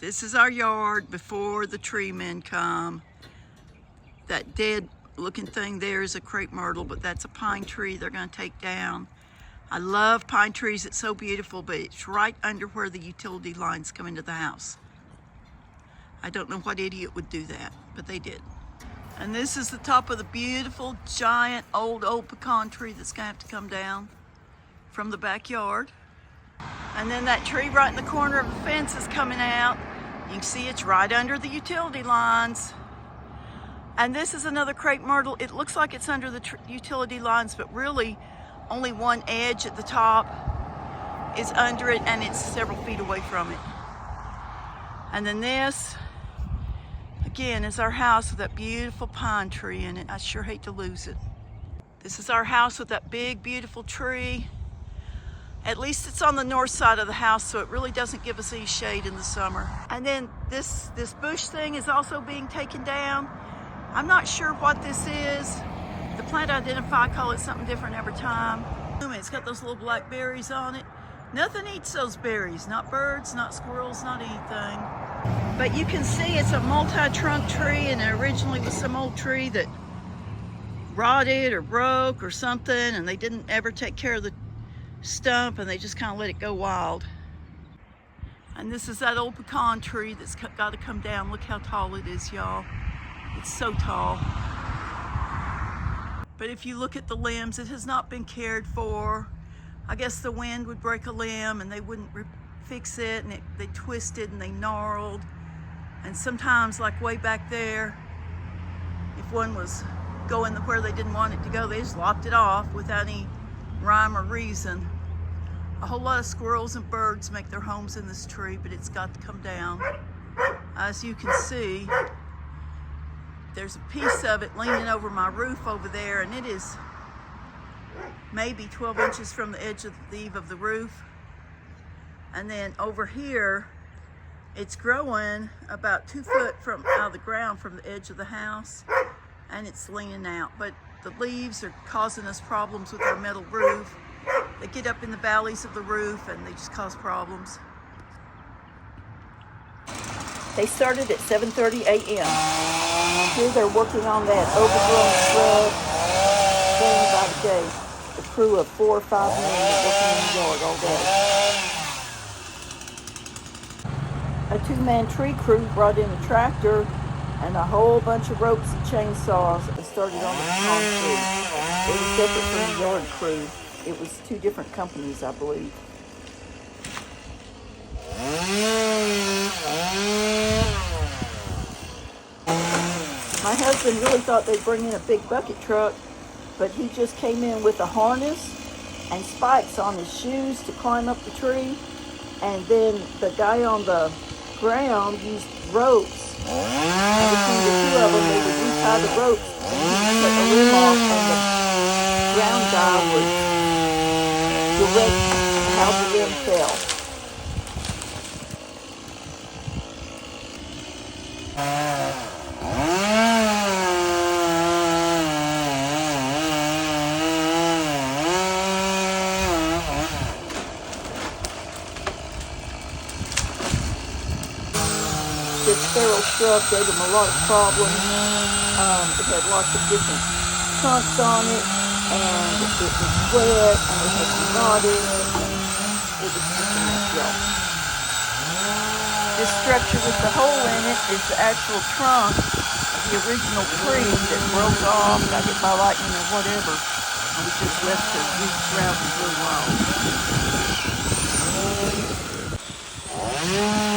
This is our yard before the tree men come. That dead looking thing there is a crepe myrtle, but that's a pine tree they're gonna take down. I love pine trees, it's so beautiful, but it's right under where the utility lines come into the house. I don't know what idiot would do that, but they did. And this is the top of the beautiful, giant, old pecan tree that's gonna have to come down from the backyard. And then that tree right in the corner of the fence is coming out. You can see it's right under the utility lines. And this is another crepe myrtle. It looks like it's under the utility lines, but really only one edge at the top is under it, and it's several feet away from it. And then this, again, is our house with that beautiful pine tree in it. I sure hate to lose it. This is our house with that big, beautiful tree. At least it's on the north side of the house, so it really doesn't give us any shade in the summer. And then this bush thing is also being taken down. I'm not sure what this is. The plant identify call it something different every time. It's got those little black berries on it. Nothing eats those berries, not birds, not squirrels, not anything. But you can see it's a multi-trunk tree, and it originally was some old tree that rotted or broke or something, and they didn't ever take care of the stump, and they just kind of let it go wild. And this is that old pecan tree that's got to come down. Look how tall it is, y'all. It's so tall. But if you look at the limbs, it has not been cared for. I guess the wind would break a limb and they wouldn't fix it, and they twisted and they gnarled. And sometimes, like way back there, if one was going where they didn't want it to go, they just lopped it off without any rhyme or reason. A whole lot of squirrels and birds make their homes in this tree, but it's got to come down. As you can see, there's a piece of it leaning over my roof over there, and it is maybe 12 inches from the edge of the eave of the roof. And then over here, it's growing about 2 foot out of the ground from the edge of the house, and it's leaning out. But the leaves are causing us problems with our metal roof. They get up in the valleys of the roof and they just cause problems. They started at 7:30 a.m. Here they're working on that overgrown shrub thing by the gate. The crew of 4 or 5 men are working in the yard all day. A 2-man tree crew brought in a tractor and a whole bunch of ropes and chainsaws and started on the pecan tree. It was separate from the yard crew. It was 2 different companies, I believe. My husband really thought they'd bring in a big bucket truck, but he just came in with a harness and spikes on his shoes to climb up the tree. And then the guy on the ground used ropes. And between the 2 of them, they would retie the ropes and he would cut the limb off, and the ground guy would direct how the limb fell. This feral shrub gave him a lot of problems. It had lots of different trunks on it, and it was wet, and it had some rot in it, and it was just a mess, y'all. This structure with the hole in it is the actual trunk of the original tree that broke off, got hit by lightning or whatever, and was just left to roots around and grow wild.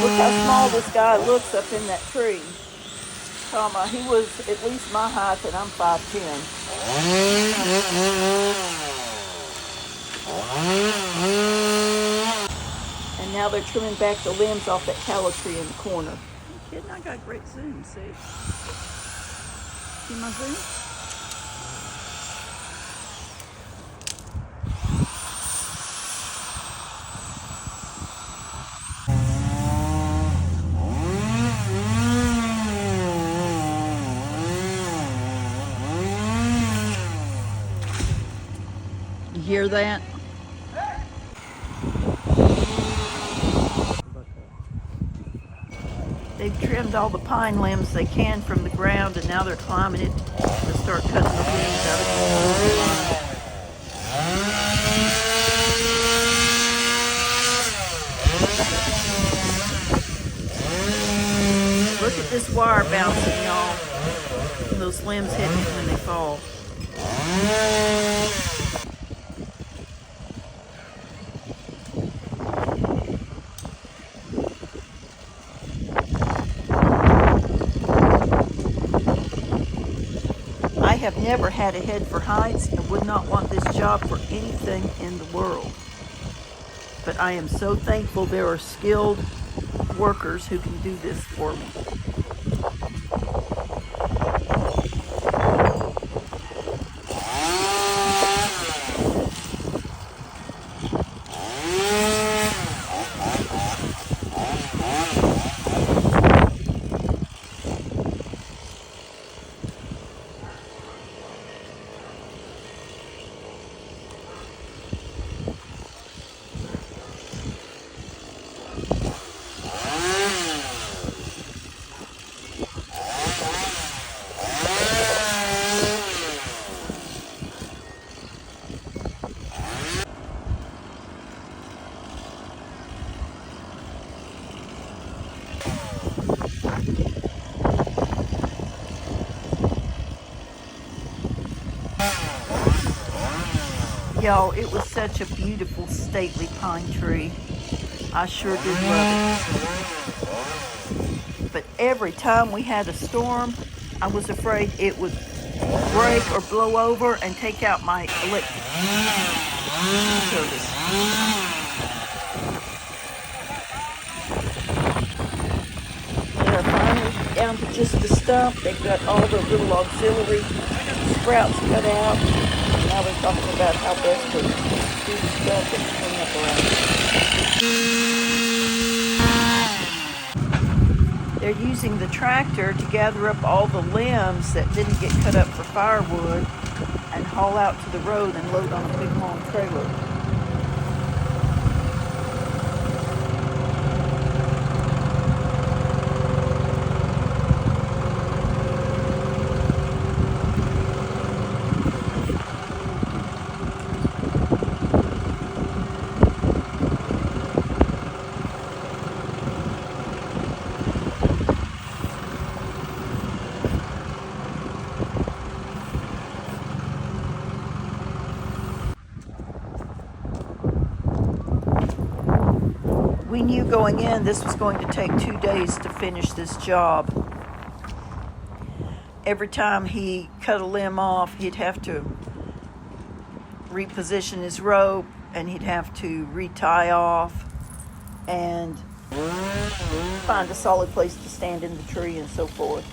Look how small this guy looks up in that tree. He was at least my height, and I'm 5'10". And now they're trimming back the limbs off that tallow tree in the corner. Are you kidding? I got great zoom, see? See my zoom? You hear that? They've trimmed all the pine limbs they can from the ground, and now they're climbing it to start cutting the limbs out of the. Look at this wire bouncing, y'all. Those limbs hitting it when they fall. I have never had a head for heights and would not want this job for anything in the world. But I am so thankful there are skilled workers who can do this for me. Y'all, it was such a beautiful, stately pine tree. I sure did love it. But every time we had a storm, I was afraid it would break or blow over and take out my electric service. They're finally down to just the stump. They've got all the little auxiliary sprouts cut out. Now they're talking about how best to do the stuff and clean up around. They're using the tractor to gather up all the limbs that didn't get cut up for firewood and haul out to the road and load on a big long trailer. We knew going in this was going to take 2 days to finish this job. Every time he cut a limb off, he'd have to reposition his rope, and he'd have to retie off and find a solid place to stand in the tree and so forth.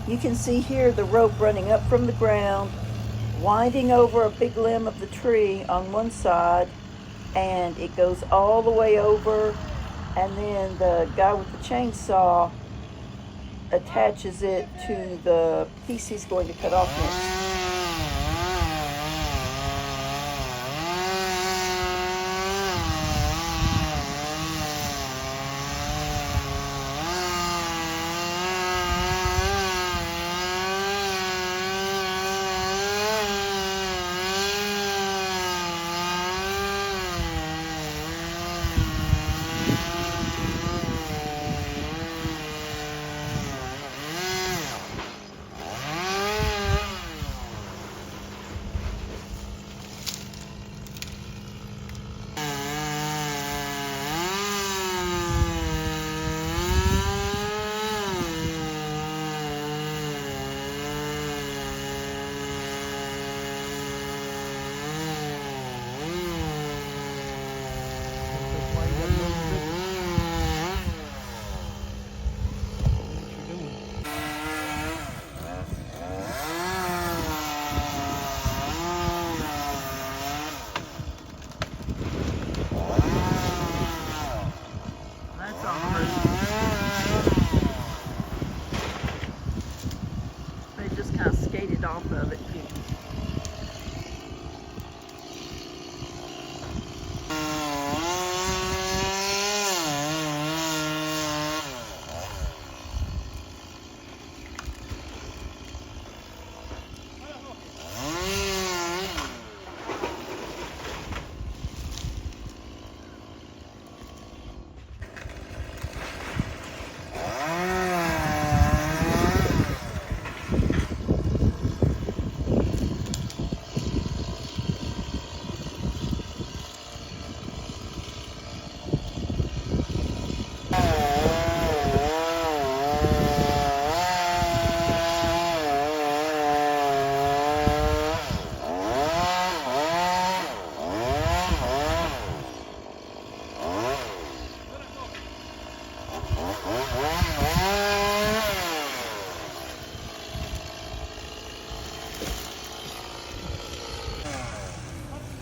You can see here the rope running up from the ground, winding over a big limb of the tree on one side, and it goes all the way over, and then the guy with the chainsaw attaches it to the piece he's going to cut off next.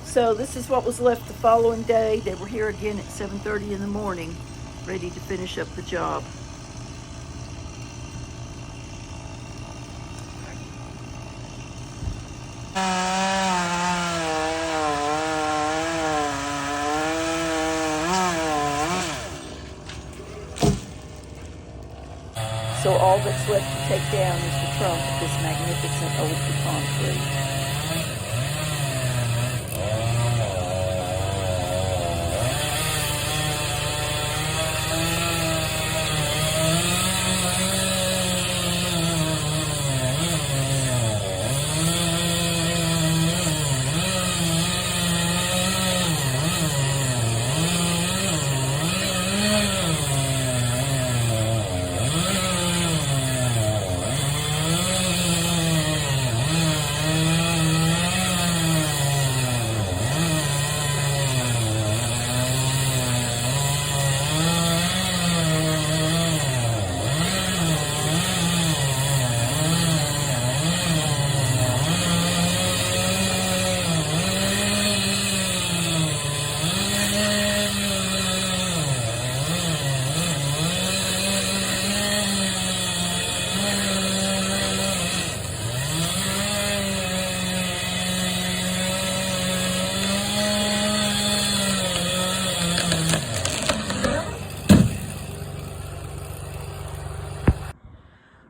So this is what was left the following day. They were here again at 7:30 in the morning, ready to finish up the job. So all that's left to take down is the trunk of this magnificent old pecan tree.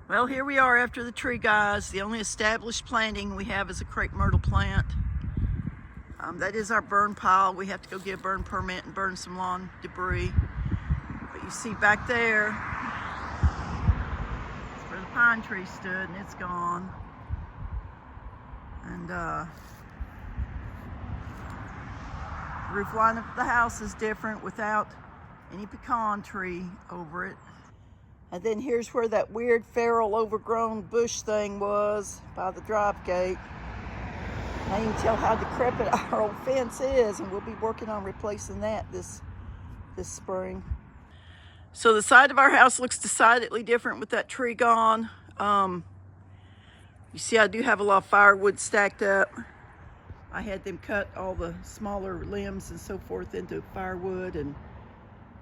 Well, here we are after the tree, guys. The only established planting we have is a crepe myrtle plant. That is our burn pile. We have to go get a burn permit and burn some lawn debris. But you see back there, that's where the pine tree stood, and it's gone. And the roof line of the house is different without any pecan tree over it. And then here's where that weird feral overgrown bush thing was by the drop gate. Now you can tell how decrepit our old fence is, and we'll be working on replacing that this spring. So the side of our house looks decidedly different with that tree gone. You see I do have a lot of firewood stacked up. I had them cut all the smaller limbs and so forth into firewood, and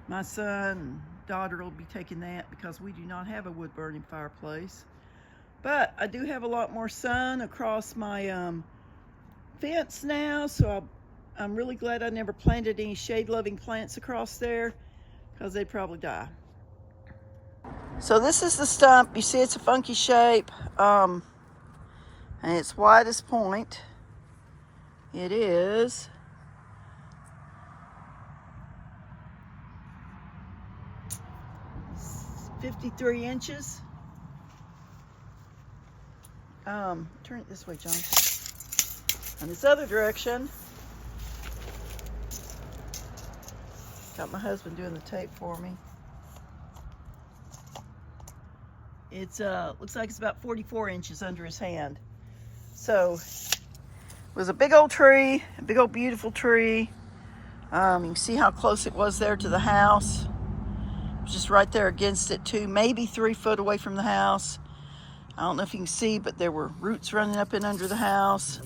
my son and daughter will be taking that because we do not have a wood burning fireplace. But I do have a lot more sun across my fence now, so I'm really glad I never planted any shade loving plants across there because they'd probably die. So this is the stump. You see it's a funky shape, and it's wide as point. It is 53 inches. Turn it this way, John. And this other direction, got my husband doing the tape for me. It's looks like it's about 44 inches under his hand. So it was a big old tree, a big old beautiful tree. You can see how close it was there to the house. It was just right there against it too, maybe 3 foot away from the house. I don't know if you can see, but there were roots running up in under the house.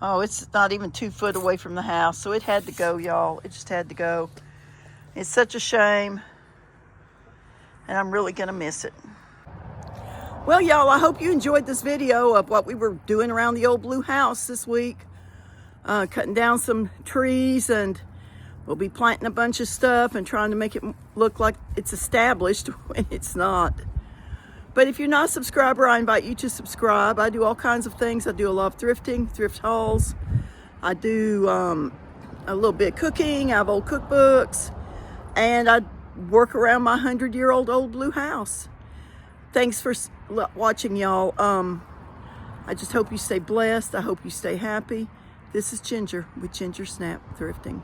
Oh, it's not even 2 foot away from the house, so it had to go, y'all. It just had to go. It's such a shame, and I'm really gonna miss it. Well, y'all, I hope you enjoyed this video of what we were doing around the old blue house this week. Cutting down some trees, and we'll be planting a bunch of stuff and trying to make it look like it's established when it's not. But if you're not a subscriber, I invite you to subscribe. I do all kinds of things. I do a lot of thrifting, thrift hauls. I do a little bit of cooking. I have old cookbooks. And I work around my 100-year-old old blue house. Thanks for watching, y'all. I just hope you stay blessed. I hope you stay happy. This is Ginger with Ginger Snap Thrifting.